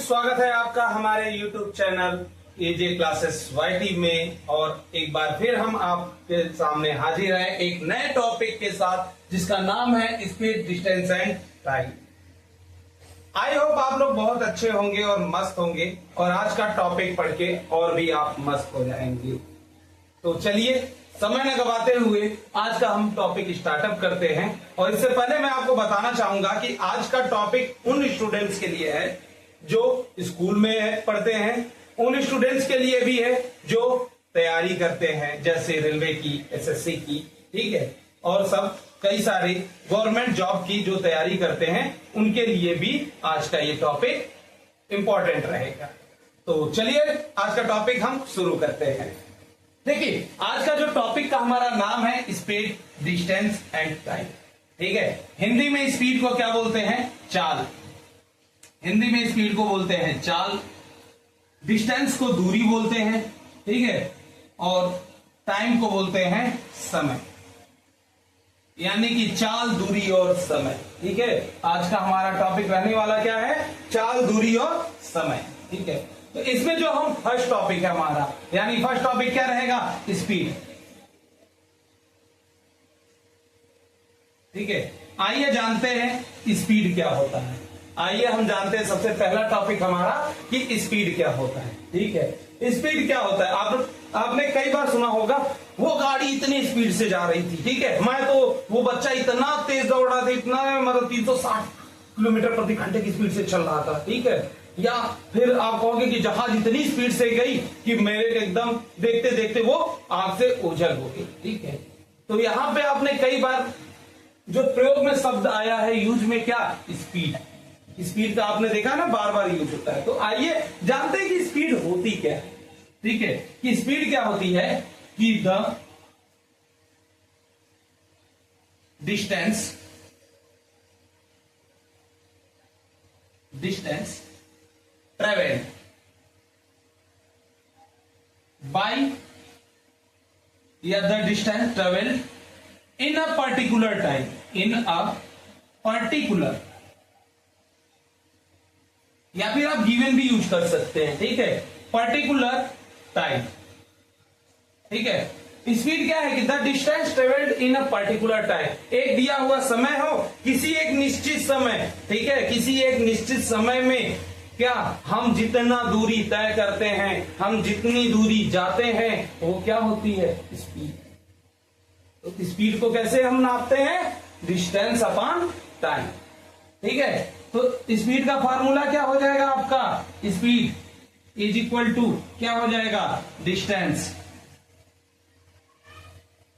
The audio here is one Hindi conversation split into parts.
स्वागत है आपका हमारे YouTube channel AJ classes YT में। और एक बार फिर हम आपके सामने हाजिर हैं एक नए टॉपिक के साथ जिसका नाम है speed, distance and time. I hope आप लोग बहुत अच्छे होंगे और मस्त होंगे और आज का टॉपिक पढ़ के और भी आप मस्त हो जाएंगे। तो चलिए समय न गवाते हुए आज का हम टॉपिक स्टार्टअप करते हैं। और इससे पहले मैं आपको बताना चाहूंगा कि आज का टॉपिक उन स्टूडेंट्स के लिए है जो स्कूल में पढ़ते हैं, उन स्टूडेंट्स के लिए भी है जो तैयारी करते हैं जैसे रेलवे की, एसएससी की, ठीक है, और सब कई सारे गवर्नमेंट जॉब की जो तैयारी करते हैं उनके लिए भी आज का ये टॉपिक इंपॉर्टेंट रहेगा। तो चलिए आज का टॉपिक हम शुरू करते हैं। देखिए आज का जो टॉपिक का हमारा नाम है स्पीड, डिस्टेंस एंड टाइम, ठीक है। हिंदी में स्पीड को क्या बोलते हैं? चाल। हिंदी में स्पीड को बोलते हैं चाल, डिस्टेंस को दूरी बोलते हैं, ठीक है, और टाइम को बोलते हैं समय, यानी कि चाल, दूरी और समय, ठीक है। आज का हमारा टॉपिक रहने वाला क्या है? चाल, दूरी और समय, ठीक है। तो इसमें जो हम फर्स्ट टॉपिक है हमारा, यानी फर्स्ट टॉपिक क्या रहेगा? स्पीड, ठीक है। आइए जानते हैं स्पीड क्या होता है। आइए हम जानते हैं सबसे पहला टॉपिक हमारा कि स्पीड क्या होता है, ठीक है। स्पीड क्या होता है? आपने कई बार सुना होगा वो गाड़ी इतनी स्पीड से जा रही थी, ठीक है, मैं तो वो बच्चा इतना तेज दौड़ रहा था, इतना मतलब 360 किलोमीटर प्रति घंटे की स्पीड से चल रहा था, ठीक है। या फिर आप कहोगे कि जहाज इतनी स्पीड से गई कि मेरे एकदम देखते देखते वो आग से ओझल हो गई, ठीक है। तो यहां पे आपने कई बार जो प्रयोग में शब्द आया है यूज में, क्या? स्पीड। स्पीड का आपने देखा ना, बार बार यूज होता है। तो आइए जानते हैं कि स्पीड होती क्या है, ठीक है। कि स्पीड क्या होती है कि द डिस्टेंस ट्रेवल्ड बाय या the distance travelled in a particular time, in a particular, या फिर आप गिवन भी यूज कर सकते हैं, ठीक है, पर्टिकुलर टाइम, ठीक है। स्पीड क्या है कि the distance travelled in a particular time, एक दिया हुआ समय हो, किसी एक निश्चित समय, ठीक है, किसी एक निश्चित समय में क्या हम जितना दूरी तय करते हैं, हम जितनी दूरी जाते हैं, वो क्या होती है? स्पीड। तो स्पीड को कैसे हम नापते हैं? डिस्टेंस अपॉन टाइम, ठीक है। तो स्पीड का फार्मूला क्या हो जाएगा आपका? स्पीड इज इक्वल टू क्या हो जाएगा? डिस्टेंस,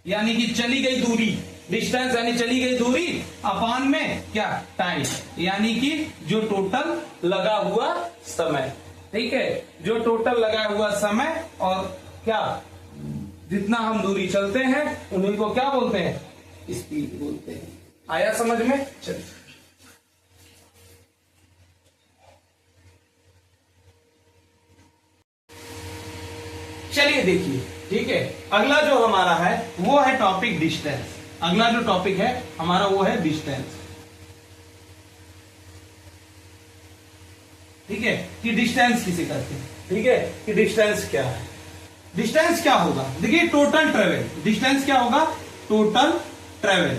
यानी कि चली गई दूरी, डिस्टेंस यानी चली गई दूरी, अपान में क्या? टाइम, यानी कि जो टोटल लगा हुआ समय, ठीक है, जो टोटल लगा हुआ समय और क्या जितना हम दूरी चलते हैं उन्हीं को क्या बोलते हैं? स्पीड बोलते हैं। आया समझ में? चलिए चलिए देखिए, ठीक है। अगला जो हमारा है वो है टॉपिक डिस्टेंस। अगला जो टॉपिक है हमारा वो है डिस्टेंस, ठीक है, कि डिस्टेंस किसे कहते हैं, ठीक है, कि डिस्टेंस क्या है। डिस्टेंस क्या होगा? देखिए टोटल ट्रेवल, डिस्टेंस क्या होगा? टोटल ट्रेवल,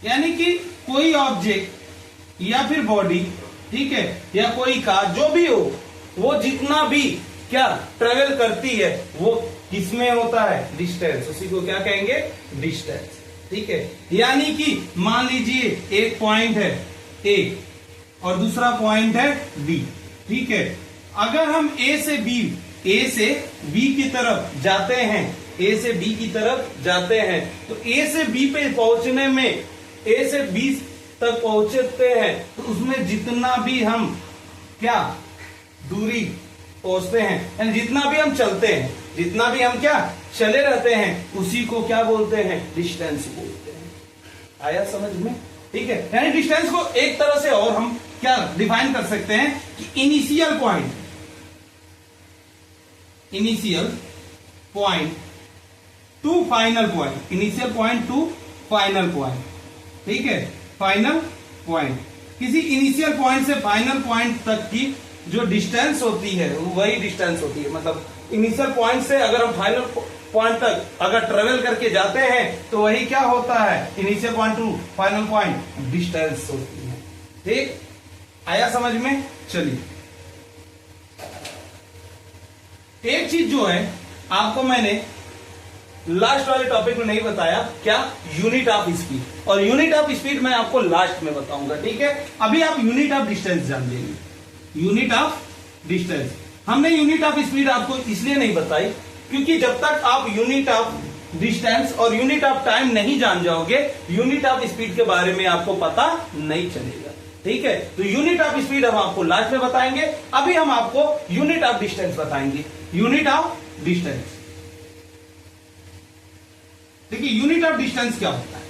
यानी कि कोई ऑब्जेक्ट या फिर बॉडी, ठीक है, या कोई कार, जो भी हो, वो जितना भी क्या ट्रेवल करती है वो किसमें होता है? डिस्टेंस, उसी को क्या कहेंगे? डिस्टेंस, ठीक है। यानी कि मान लीजिए एक पॉइंट है ए और दूसरा पॉइंट है बी, ठीक है। अगर हम ए से बी की तरफ जाते हैं, ए से बी की तरफ जाते हैं, तो ए से बी पे पहुंचने में, ए से बी तक पहुंचते हैं तो उसमें जितना भी हम क्या दूरी पहुंचते हैं, यानी जितना भी हम चलते हैं, जितना भी हम क्या चले रहते हैं, उसी को क्या बोलते हैं? डिस्टेंस बोलते हैं। आया समझ में? ठीक है। यानी डिस्टेंस को एक तरह से और हम क्या डिफाइन कर सकते हैं कि initial point two final point, initial point two final point, ठीक है, फाइनल पॉइंट, किसी इनिशियल पॉइंट से फाइनल पॉइंट तक की जो डिस्टेंस होती है वही डिस्टेंस होती है, मतलब इनिशियल पॉइंट से अगर हम फाइनल पॉइंट तक अगर ट्रेवल करके जाते हैं तो वही क्या होता है, initial point two final point distance होती है। ठीक, आया समझ में? चलिए, एक चीज जो है आपको मैंने लास्ट वाले टॉपिक में नहीं बताया, क्या? Unit of speed. और यूनिट ऑफ स्पीड मैं आपको लास्ट में बताऊंगा, ठीक है? अभी आप यूनिट ऑफ डिस्टेंस जान लेंगे। यूनिट ऑफ डिस्टेंस, हमने यूनिट ऑफ स्पीड आपको इसलिए नहीं बताई क्योंकि जब तक आप यूनिट ऑफ डिस्टेंस और यूनिट ऑफ टाइम नहीं जान जाओगे, यूनिट ऑफ स्पीड के बारे में आपको पता नहीं चलेगा। ठीक है, तो यूनिट ऑफ स्पीड हम आपको लास्ट में बताएंगे। अभी हम आपको यूनिट ऑफ डिस्टेंस बताएंगे। यूनिट ऑफ डिस्टेंस, देखिए यूनिट ऑफ डिस्टेंस क्या होता है।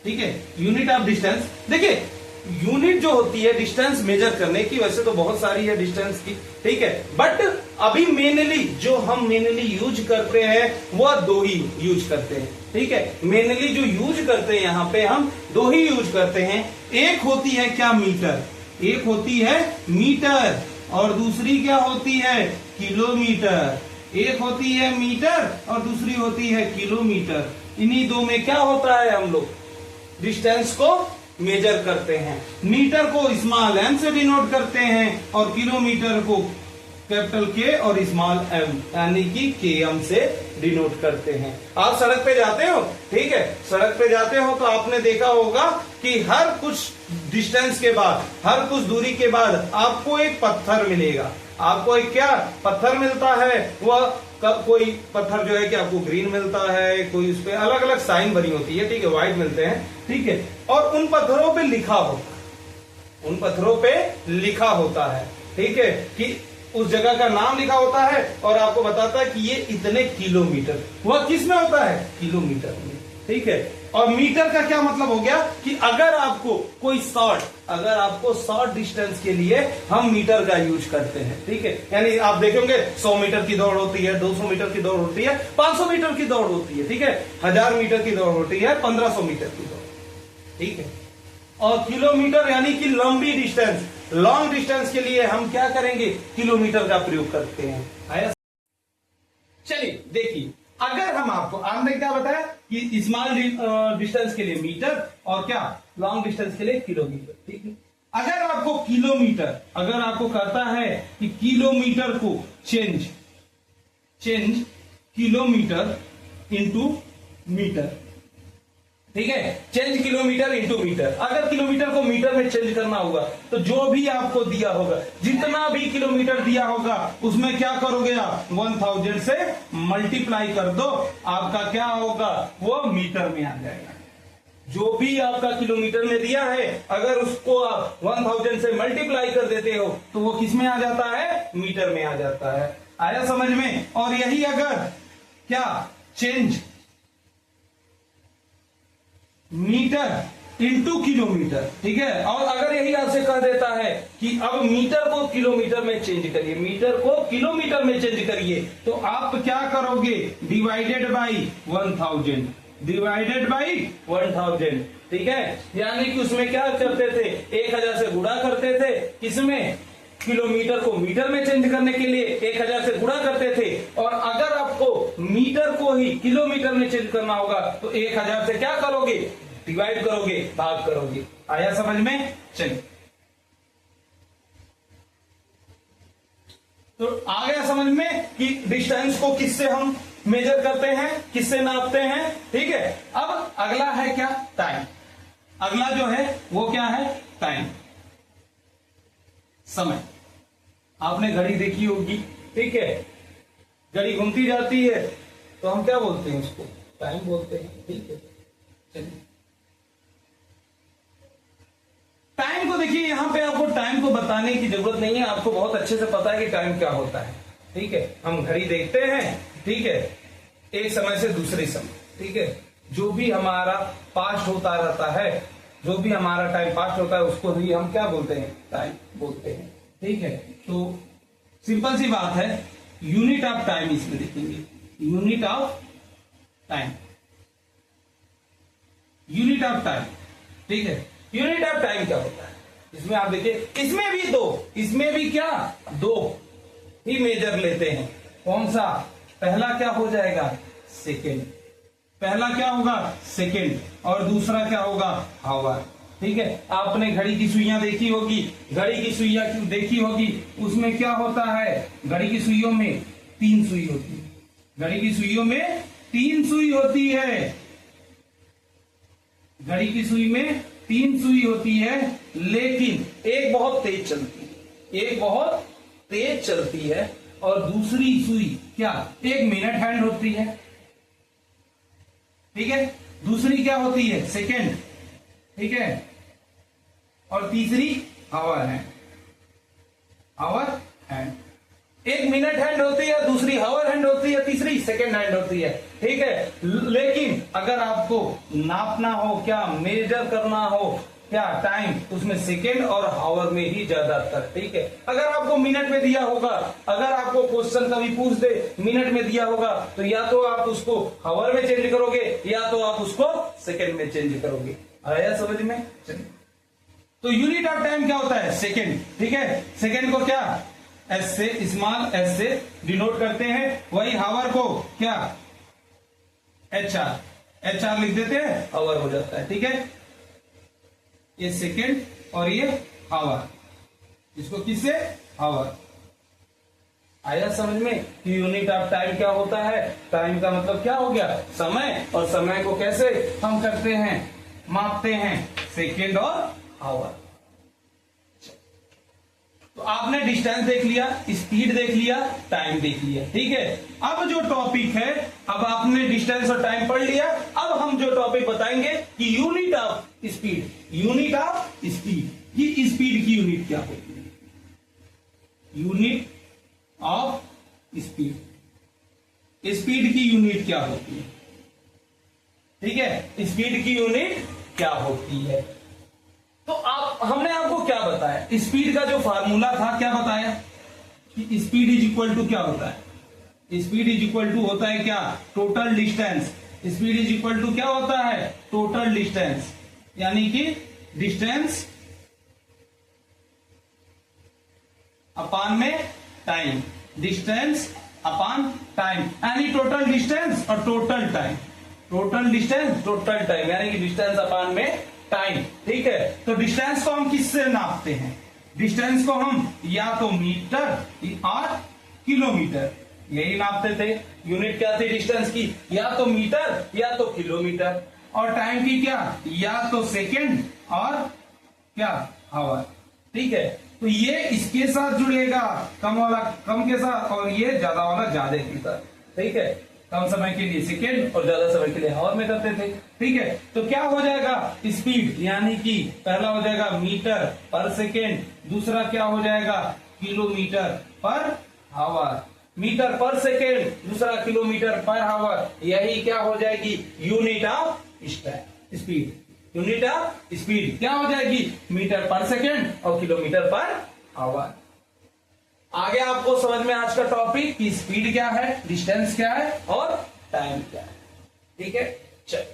ठीक है, यूनिट ऑफ डिस्टेंस, देखिए यूनिट जो होती है डिस्टेंस मेजर करने की, वैसे तो बहुत सारी है डिस्टेंस की, ठीक है, बट अभी मेनली जो हम मेनली यूज करते हैं वह दो ही यूज करते हैं। ठीक है, मेनली जो यूज करते हैं यहां पे हम दो ही यूज करते हैं। एक होती है क्या? मीटर। एक होती है मीटर और दूसरी क्या होती है? किलोमीटर। एक होती है मीटर और दूसरी होती है किलोमीटर। इन्हीं दो में क्या होता है, हम लोग डिस्टेंस को मेजर करते हैं। मीटर को स्मॉल एम से डिनोट करते हैं और किलोमीटर को कैपिटल के और स्मॉल एम यानी कि के एम से डिनोट करते हैं। आप सड़क पे जाते हो, ठीक है, सड़क पे जाते हो तो आपने देखा होगा कि हर कुछ डिस्टेंस के बाद, हर कुछ दूरी के बाद आपको एक पत्थर मिलेगा। आपको एक क्या पत्थर मिलता है? वह कोई पत्थर जो है कि आपको ग्रीन मिलता है, कोई उस पर अलग अलग साइन बनी होती है, ठीक है, व्हाइट मिलते हैं, ठीक है, और उन पत्थरों पे लिखा होता है, उन पत्थरों पे लिखा होता है, ठीक है, कि उस जगह का नाम लिखा होता है और आपको बताता है कि ये इतने किलोमीटर। वह किस में होता है? किलोमीटर में। ठीक है, और मीटर का क्या मतलब हो गया कि अगर आपको कोई शॉर्ट डिस्टेंस के लिए हम मीटर का यूज करते हैं। ठीक है, यानी आप देखेंगे 100 मीटर की दौड़ होती है, 200 मीटर की दौड़ होती है, 500 मीटर की दौड़ होती है, ठीक है, 1000 मीटर की दौड़ होती है, 1500 मीटर की दौड़। ठीक है, और किलोमीटर यानी कि लंबी डिस्टेंस, लॉन्ग डिस्टेंस के लिए हम क्या करेंगे? किलोमीटर का प्रयोग करते हैं। आया? चलिए देखिए, अगर हम आपको आपने क्या बताया कि स्मॉल डिस्टेंस के लिए मीटर और क्या लॉन्ग डिस्टेंस के लिए किलोमीटर। ठीक है, अगर आपको किलोमीटर, अगर आपको कहता है कि किलोमीटर को चेंज किलोमीटर इंटू मीटर, ठीक है, चेंज किलोमीटर इंटू मीटर। अगर किलोमीटर को मीटर में चेंज करना होगा तो जो भी आपको दिया होगा, जितना भी किलोमीटर दिया होगा उसमें क्या करोगे आप? 1000 से मल्टीप्लाई कर दो, आपका क्या होगा? वो मीटर में आ जाएगा। जो भी आपका किलोमीटर में दिया है, अगर उसको आप 1000 से मल्टीप्लाई कर देते हो तो वो किस में आ जाता है? मीटर में आ जाता है। आया समझ में? और यही अगर क्या चेंज मीटर इंटू किलोमीटर, ठीक है, और अगर यही आपसे कह देता है कि अब मीटर को किलोमीटर में चेंज करिए, मीटर को किलोमीटर में चेंज करिए, तो आप क्या करोगे? डिवाइडेड बाई 1000, डिवाइडेड बाई 1000, ठीक है, यानी कि उसमें क्या करते थे? 1000 से गुणा करते थे, किसमें? किलोमीटर को मीटर में चेंज करने के लिए 1000 से गुणा करते थे, और अगर आपको मीटर को ही किलोमीटर में चेंज करना होगा तो 1000 से क्या करोगे? डिवाइड करोगे, भाग करोगे। आया समझ में? चलिए, तो आ गया समझ में कि डिस्टेंस को किससे हम मेजर करते हैं, किससे नापते हैं। ठीक है, अब अगला है क्या? टाइम। अगला जो है वो क्या है? टाइम, समय। आपने घड़ी देखी होगी, ठीक है, घड़ी घूमती जाती है तो हम क्या बोलते हैं? उसको टाइम बोलते हैं। ठीक है, चलिए, टाइम को देखिए, यहां पे आपको टाइम को बताने की जरूरत नहीं है, आपको बहुत अच्छे से पता है कि टाइम क्या होता है। ठीक है, हम घड़ी देखते हैं, ठीक है, एक समय से दूसरे समय, ठीक है, जो भी हमारा पास्ट होता रहता है, जो भी हमारा टाइम पास्ट होता है उसको ही हम क्या बोलते हैं? टाइम बोलते हैं। ठीक है, तो सिंपल सी बात है, यूनिट ऑफ टाइम इसमें देखेंगे, unit of time, unit of time. ठीक है, यूनिट ऑफ टाइम क्या होता है? इसमें आप देखिए, इसमें भी दो, इसमें भी क्या दो ही मेजर लेते हैं। कौन सा? पहला क्या हो जाएगा? सेकेंड। पहला क्या होगा? सेकेंड, और दूसरा क्या होगा? हावर। ठीक है, आपने घड़ी की सुइयां देखी होगी, घड़ी की सुइयां क्यों देखी होगी, उसमें क्या होता है? घड़ी की सुइयों में 3 सुई होती है, घड़ी की सुइयों में 3 सुई होती है, घड़ी की सुई में 3 सुई होती है, लेकिन एक बहुत तेज चलती है, एक बहुत तेज चलती है, और दूसरी सुई क्या? 1 मिनट हैंड होती है। ठीक है, दूसरी क्या होती है? सेकेंड। ठीक है, और तीसरी हावर हैंड, हावर हैंड। 1 मिनट हैंड होती है, दूसरी हावर हैंड होती है, तीसरी सेकेंड हैंड होती है। ठीक है, लेकिन अगर आपको नापना हो, क्या मेजर करना हो क्या टाइम, उसमें सेकेंड और हावर में ही ज्यादातर। ठीक है, अगर आपको मिनट में दिया होगा, अगर आपको क्वेश्चन कभी पूछ दे मिनट में दिया होगा, तो या तो आप उसको हावर में चेंज करोगे या तो आप उसको सेकेंड में चेंज करोगे। आया समझ में? चलिए, तो यूनिट ऑफ टाइम क्या होता है? सेकेंड। ठीक है, सेकेंड को क्या एस से, स्मॉल एस से डिनोट करते हैं, वही हावर को क्या एच आर लिख देते हैं, हावर हो जाता है। ठीक है, ये सेकेंड और ये हावर, इसको किससे? हावर। आया समझ में कि यूनिट ऑफ टाइम क्या होता है? टाइम का मतलब क्या हो गया? समय, और समय को कैसे हम करते हैं, मापते हैं? सेकेंड और हावर। तो आपने डिस्टेंस देख लिया, स्पीड देख लिया, टाइम देख लिया। ठीक है, अब जो टॉपिक है, अब आपने डिस्टेंस और टाइम पढ़ लिया, अब हम जो टॉपिक बताएंगे कि unit of speed, unit of speed, कि स्पीड की यूनिट क्या होती है? यूनिट ऑफ स्पीड, स्पीड की यूनिट क्या होती है? ठीक है, स्पीड की यूनिट क्या होती है? तो हमने आपको क्या बताया? स्पीड का जो फार्मूला था क्या बताया कि स्पीड इज इक्वल टू क्या होता है? स्पीड इज इक्वल टू होता है क्या? Total distance. Speed is equal to क्या होता है? टोटल डिस्टेंस, यानी कि डिस्टेंस अपान में टाइम, डिस्टेंस अपान टाइम, यानी टोटल डिस्टेंस और total time, total distance total time, यानी कि डिस्टेंस अपान में टाइम। ठीक है, तो डिस्टेंस को हम किससे नापते हैं? डिस्टेंस को हम या तो मीटर और किलोमीटर, यही नापते थे। यूनिट क्या थी डिस्टेंस की? या तो मीटर या तो किलोमीटर। और टाइम की क्या? या तो सेकेंड और क्या? हावर। ठीक है, तो ये इसके साथ जुड़ेगा, कम वाला कम के साथ, और ये ज्यादा वाला ज्यादा के साथ। ठीक है, कम समय के लिए सेकेंड और ज्यादा समय के लिए हावर में करते थे। ठीक है, तो क्या हो जाएगा? स्पीड, यानी कि पहला हो जाएगा मीटर पर सेकेंड, दूसरा क्या हो जाएगा? किलोमीटर पर हावर। मीटर पर सेकेंड, दूसरा किलोमीटर पर हावर, यही क्या हो जाएगी? Unit of speed. Unit of speed क्या हो जाएगी? मीटर पर सेकेंड और किलोमीटर पर हावर। आगे आपको समझ में आज का टॉपिक कि स्पीड क्या है, डिस्टेंस क्या है और टाइम क्या है। ठीक है, चल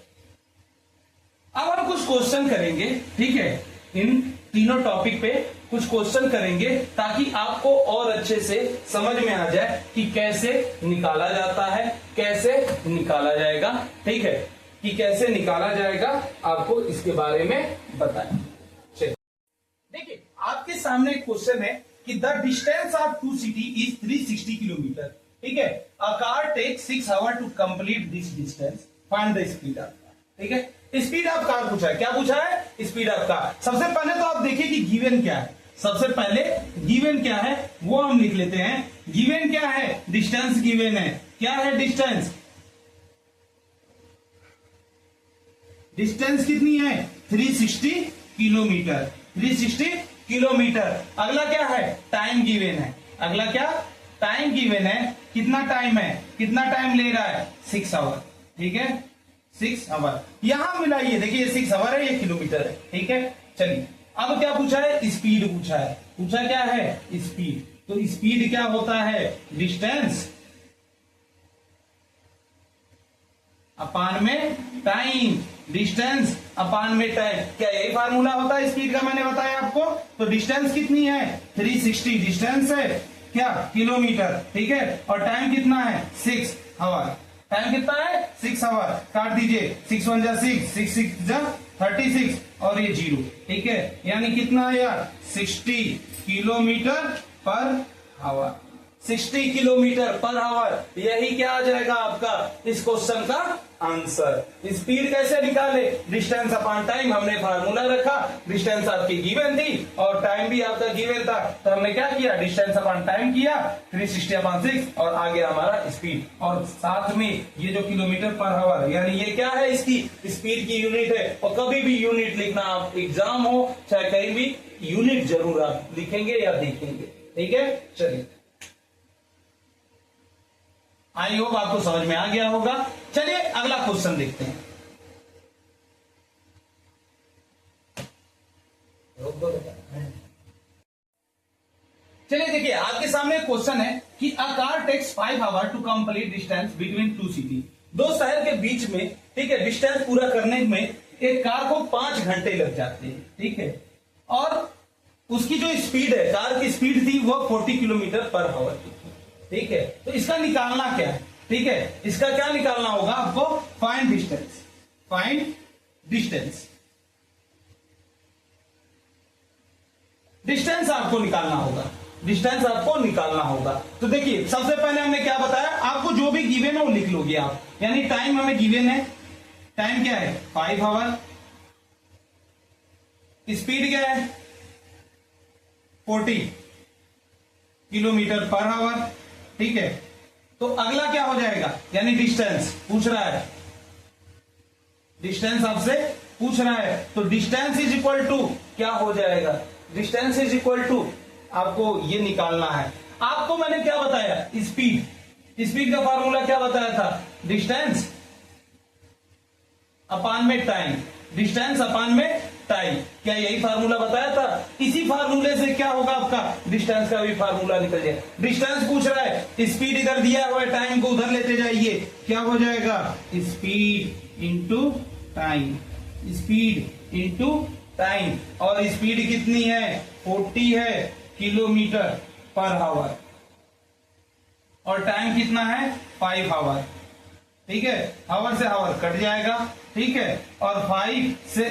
अब हम कुछ क्वेश्चन करेंगे। ठीक है, इन तीनों टॉपिक पे कुछ क्वेश्चन करेंगे ताकि आपको और अच्छे से समझ में आ जाए कि कैसे निकाला जाता है, कैसे निकाला जाएगा। ठीक है, कि कैसे निकाला जाएगा, आपको इसके बारे में बताएं। चलिए देखिए, आपके सामने क्वेश्चन है कि the distance of two city is 360 kilometre. ठीक है, a car take 6 hour to complete this distance, find the speed of car. ठीक है, स्पीड ऑफ कार पूछा है। क्या पूछा है? Speed of car. सबसे पहले तो आप देखिए कि गिवन क्या है। सबसे पहले गिवन क्या है वो हम लिख लेते हैं। गिवन क्या है? डिस्टेंस गिवन है। क्या है डिस्टेंस? डिस्टेंस कितनी है? 360 किलोमीटर। 360 किलोमीटर। अगला क्या है? टाइम गिवन है। अगला क्या? टाइम गिवन है। कितना टाइम है? कितना टाइम ले रहा है? 6 आवर। ठीक है, 6 आवर। यहां मिलाइए, देखिए 6 आवर है, ये किलोमीटर है। ठीक है, चलिए अब क्या पूछा है? स्पीड पूछा है। पूछा क्या है? स्पीड। तो स्पीड क्या होता है? डिस्टेंस अपान में टाइम। डिस्टेंस अपान में टाइम, क्या यही फार्मूला होता है स्पीड का, मैंने बताया आपको। तो डिस्टेंस कितनी है 360, डिस्टेंस है क्या किलोमीटर, ठीक है, और टाइम कितना है 6 आवर, टाइम कितना है 6 आवर, काट दीजिए 6 1 जा 6, 6 6 जा 36 और ये 0, ठीक है, यानी कितना है यार 60 kilometre per hour, 60 kilometre per hour, यही क्या आ जाएगा आपका इस क्वेश्चन का आंसर। स्पीड कैसे निकाले, डिस्टेंस अपॉन टाइम, हमने फार्मूला रखा, डिस्टेंस आपकी गिवन थी और टाइम भी आपका गिवन था, तो हमने क्या किया डिस्टेंस अपॉन टाइम किया 360 अपॉन 6 और आ गया हमारा स्पीड, और साथ में ये जो किलोमीटर पर आवर यानी ये क्या है इसकी स्पीड की यूनिट है। और कभी भी यूनिट लिखना, आप एग्जाम हो चाहे कहीं भी, यूनिट जरूर आप लिखेंगे या देखेंगे, ठीक है। चलिए, आई होप आपको समझ में आ गया होगा। चलिए अगला क्वेश्चन देखते हैं। चलिए देखिए, आपके सामने क्वेश्चन है कि a car takes 5 hour to complete distance between 2 city, दो शहर के बीच में, ठीक है, डिस्टेंस पूरा करने में एक कार को 5 घंटे लग जाते हैं, ठीक है, और उसकी जो स्पीड है, कार की स्पीड थी वो 40 किलोमीटर पर आवर की, ठीक है। तो इसका निकालना क्या है, ठीक है, इसका क्या निकालना होगा आपको, find distance, find distance, distance आपको निकालना होगा, डिस्टेंस आपको निकालना होगा। तो देखिए सबसे पहले हमने क्या बताया, आपको जो भी गिवन है वो लिख लोगे आप, यानी टाइम हमें गिवन है, टाइम क्या है 5 आवर, स्पीड क्या है 40 किलोमीटर पर आवर, ठीक है। तो अगला क्या हो जाएगा, यानी डिस्टेंस पूछ रहा है, डिस्टेंस आपसे पूछ रहा है, तो डिस्टेंस इज इक्वल टू क्या हो जाएगा, डिस्टेंस इज इक्वल टू आपको ये निकालना है। आपको मैंने क्या बताया, स्पीड, स्पीड का फार्मूला क्या बताया था, डिस्टेंस अपान में टाइम, डिस्टेंस अपान में टाइम, क्या यही फार्मूला बताया था। इसी फार्मूले से क्या होगा आपका डिस्टेंस का भी फार्मूला निकल जाए। डिस्टेंस पूछ रहा है, स्पीड इधर दिया हुआ है, टाइम को उधर लेते जाइए, क्या हो जाएगा speed into time, speed into time, और स्पीड कितनी है 40 है किलोमीटर पर आवर, और टाइम कितना है 5 आवर, ठीक है, आवर से आवर कट जाएगा, ठीक है, और 5 से,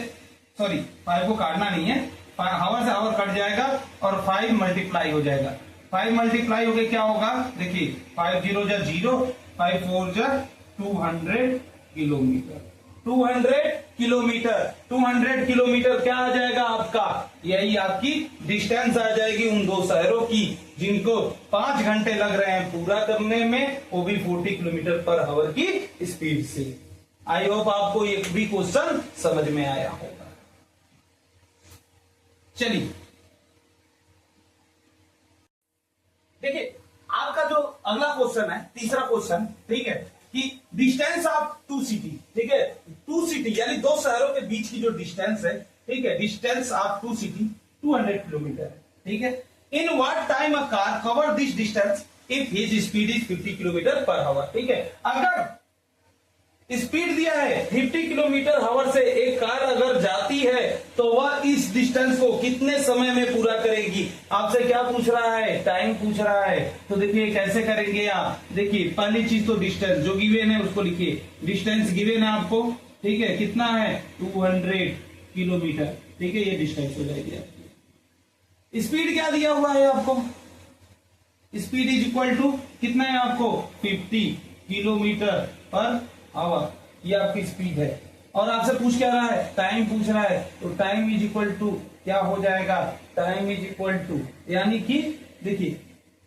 सॉरी 5 को काटना नहीं है, आवर से आवर कट जाएगा और 5 मल्टीप्लाई हो जाएगा, 5 मल्टीप्लाई हो गया क्या होगा, देखिए 5 0 जा 0, 5 4 जा 200 किलोमीटर, 200 किलोमीटर, 200 किलोमीटर क्या आ जाएगा आपका, यही आपकी डिस्टेंस आ जाएगी उन दो शहरों की जिनको 5 घंटे लग रहे हैं पूरा करने में, वो भी 40 किलोमीटर पर आवर की स्पीड से। आई होप आपको ये भी क्वेश्चन समझ में आया होगा। चलिए देखिए, आपका जो अगला क्वेश्चन है, तीसरा क्वेश्चन, ठीक है, कि डिस्टेंस ऑफ 2 सिटी, ठीक है, 2 सिटी यानी दो शहरों के बीच की जो डिस्टेंस है, ठीक है, डिस्टेंस ऑफ 2 सिटी 200 किलोमीटर है, ठीक है। In what time a car cover this distance if his speed is 50 kilometre per hour, ठीक है। अगर स्पीड दिया है 50 किलोमीटर आवर से एक कार अगर जाती है तो वह इस डिस्टेंस को कितने समय में पूरा करेगी। आपसे क्या पूछ रहा है, टाइम पूछ रहा है। तो देखिए कैसे करेंगे आप, देखिए पहली चीज तो डिस्टेंस जो गिवन है उसको लिखिए, डिस्टेंस गिवन है आपको, ठीक है, कितना है 200 किलोमीटर, ठीक है, ये डिस्टेंस हो जाएगी आपकी। स्पीड क्या दिया हुआ है आपको, स्पीड इज इक्वल टू कितना है आपको 50 किलोमीटर पर आवर, ये आपकी स्पीड है। और आपसे पूछ क्या रहा है, टाइम पूछ रहा है, तो टाइम इज इक्वल टू क्या हो जाएगा, टाइम इज इक्वल टू, यानी कि देखिए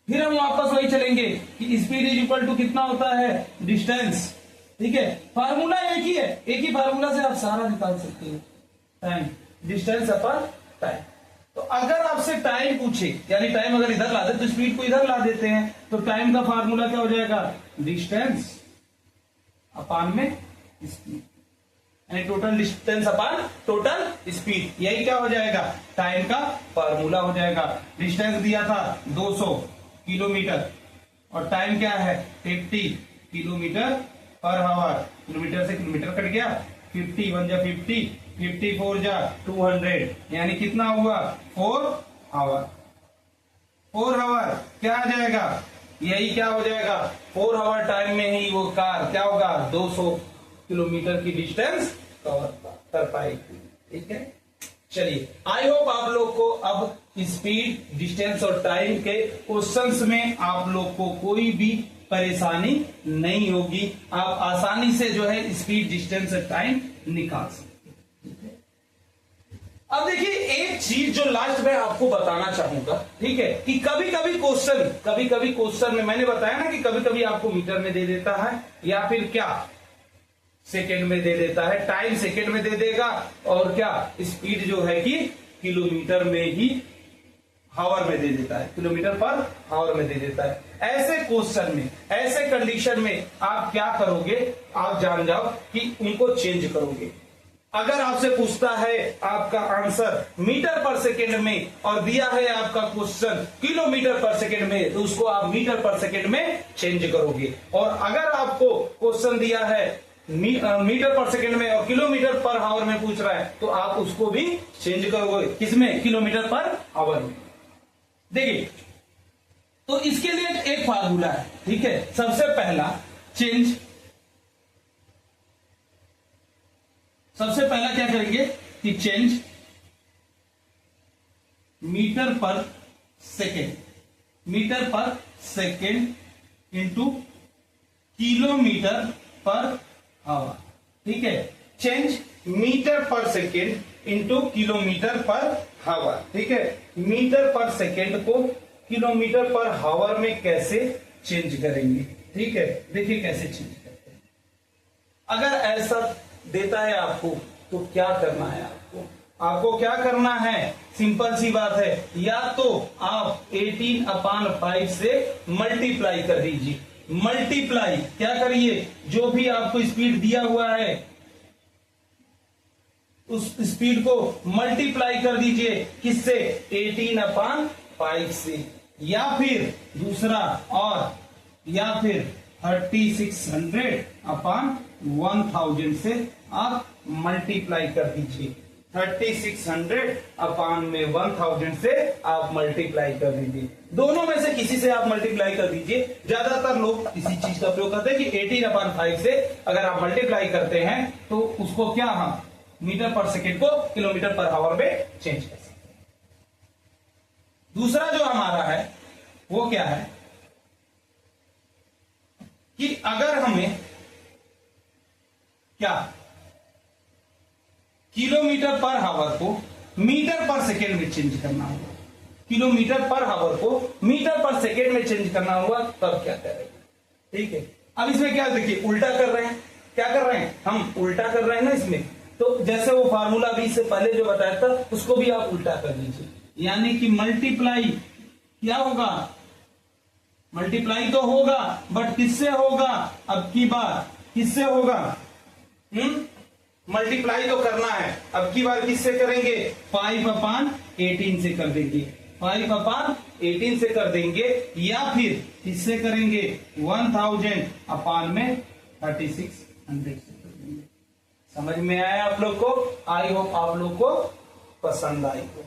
फिर हम वापस वही चलेंगे कि स्पीड इज इक्वल टू कितना होता है डिस्टेंस, ठीक है, फार्मूला एक ही है, एक ही फार्मूला से आप सारा निकाल सकते हो, टाइम डिस्टेंस अपन टाइम। तो अगर आपसे टाइम पूछे, यानी टाइम अगर इधर ला दे तो स्पीड को इधर ला देते हैं, तो टाइम का फार्मूला क्या हो जाएगा, डिस्टेंस अपान में स्पीड, यानी टोटल डिस्टेंस अपान टोटल स्पीड, यही क्या हो जाएगा टाइम का फार्मूला हो जाएगा। डिस्टेंस दिया था 200 किलोमीटर और टाइम क्या है 50 किलोमीटर पर आवर, किलोमीटर से किलोमीटर कट गया, 50 1 जा 50, 54 जा 200, यानी कितना हुआ 4 आवर। 4 आवर क्या आ जाएगा, यही क्या हो जाएगा 4 आवर टाइम में ही वो कार क्या होगा 200 किलोमीटर की डिस्टेंस कवर कर पाएगी। ठीक है, चलिए आई होप आप लोग को अब स्पीड, डिस्टेंस और टाइम के क्वेश्चंस में आप लोग को कोई भी परेशानी नहीं होगी। आप आसानी से जो है स्पीड, डिस्टेंस और टाइम निकाल सकते। अब देखिए एक चीज जो लास्ट में आपको बताना चाहूंगा, ठीक है, कि कभी कभी क्वेश्चन में मैंने बताया ना कि कभी कभी आपको मीटर में दे देता है या फिर क्या सेकंड में दे देता है, टाइम सेकंड में दे देगा और क्या स्पीड जो है कि किलोमीटर में ही हावर में दे देता है, किलोमीटर पर हावर में दे देता है। ऐसे क्वेश्चन में, ऐसे कंडीशन में आप क्या करोगे, आप जान जाओ कि उनको चेंज करोगे। अगर आपसे पूछता है आपका आंसर मीटर पर सेकंड में और दिया है आपका क्वेश्चन किलोमीटर पर सेकंड में, तो उसको आप मीटर पर सेकंड में चेंज करोगे। और अगर आपको क्वेश्चन दिया है मीटर पर सेकंड में और किलोमीटर पर हावर में पूछ रहा है, तो आप उसको भी चेंज करोगे, किसमें, किलोमीटर पर हावर में। देखिए तो इसके लिए एक फार्मूला है, ठीक है। सबसे पहला क्या करेंगे कि चेंज मीटर पर सेकेंड इंटू किलोमीटर पर हावर। ठीक है, चेंज मीटर पर सेकेंड इंटू किलोमीटर पर हावर। ठीक है, मीटर पर सेकेंड को किलोमीटर पर हावर में कैसे चेंज करेंगे। ठीक है, देखिए कैसे चेंज करते हैं। अगर ऐसा देता है आपको तो क्या करना है, आपको क्या करना है, सिंपल सी बात है, या तो आप 18/5 से मल्टीप्लाई कर दीजिए। मल्टीप्लाई क्या करिए, जो भी आपको स्पीड दिया हुआ है उस स्पीड को मल्टीप्लाई कर दीजिए, किससे, 18/5 से, या फिर दूसरा या फिर 3600/1000 से आप मल्टीप्लाई कर दीजिए। 3600/1000 से आप मल्टीप्लाई कर दीजिए। दोनों में से किसी से आप मल्टीप्लाई कर दीजिए। ज्यादातर लोग इसी चीज का प्रयोग करते हैं कि 18/5 से अगर आप मल्टीप्लाई करते हैं तो उसको क्या, हम मीटर पर सेकेंड को किलोमीटर पर हावर में चेंज कर सकते हैं। दूसरा जो हमारा है वो क्या है कि अगर हमें क्या किलोमीटर पर हावर को मीटर पर सेकेंड में चेंज करना होगा, किलोमीटर पर हावर को मीटर पर सेकेंड में चेंज करना होगा, तब क्या करेंगे। ठीक है, अब इसमें क्या देखिए उल्टा कर रहे हैं, क्या कर रहे हैं, हम उल्टा कर रहे हैं ना इसमें। तो जैसे वो फार्मूला भी से पहले जो बताया था उसको भी आप उल्टा कर लीजिए, यानी कि मल्टीप्लाई क्या होगा, मल्टीप्लाई तो होगा बट किससे होगा, अब की बार किससे होगा, मल्टीप्लाई तो करना है, अब की बार किससे करेंगे, 5/18 से कर देंगे, 5/18 से कर देंगे, या फिर किससे करेंगे 1000/3600 से कर देंगे। समझ में आया आप लोग को, आई होप आप लोग को पसंद आई हो।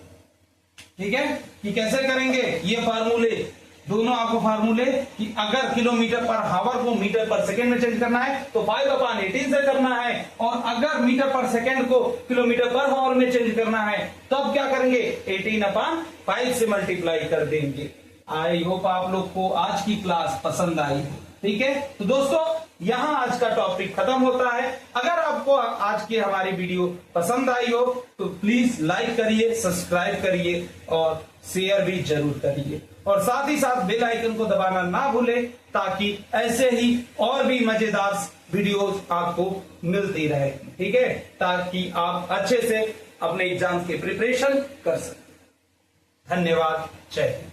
ठीक है, कि कैसे करेंगे ये फार्मूले, दोनों आपको फार्मूले कि अगर किलोमीटर पर हावर को मीटर पर सेकेंड में चेंज करना है तो 5/18 से करना है, और अगर मीटर पर सेकेंड को किलोमीटर पर हावर में चेंज करना है तब क्या करेंगे, 18/5 से मल्टीप्लाई कर देंगे। आई होप आप लोग को आज की क्लास पसंद आई। ठीक है, तो दोस्तों यहां आज का टॉपिक खत्म होता है। अगर आपको आज की हमारी वीडियो पसंद आई हो तो प्लीज लाइक करिए, सब्सक्राइब करिए और शेयर भी जरूर करिए, और साथ ही साथ बेल आइकन को दबाना ना भूलें, ताकि ऐसे ही और भी मजेदार वीडियोस आपको मिलती रहे। ठीक है, ताकि आप अच्छे से अपने एग्जाम की प्रिपरेशन कर सकें। धन्यवाद, जय हिंद।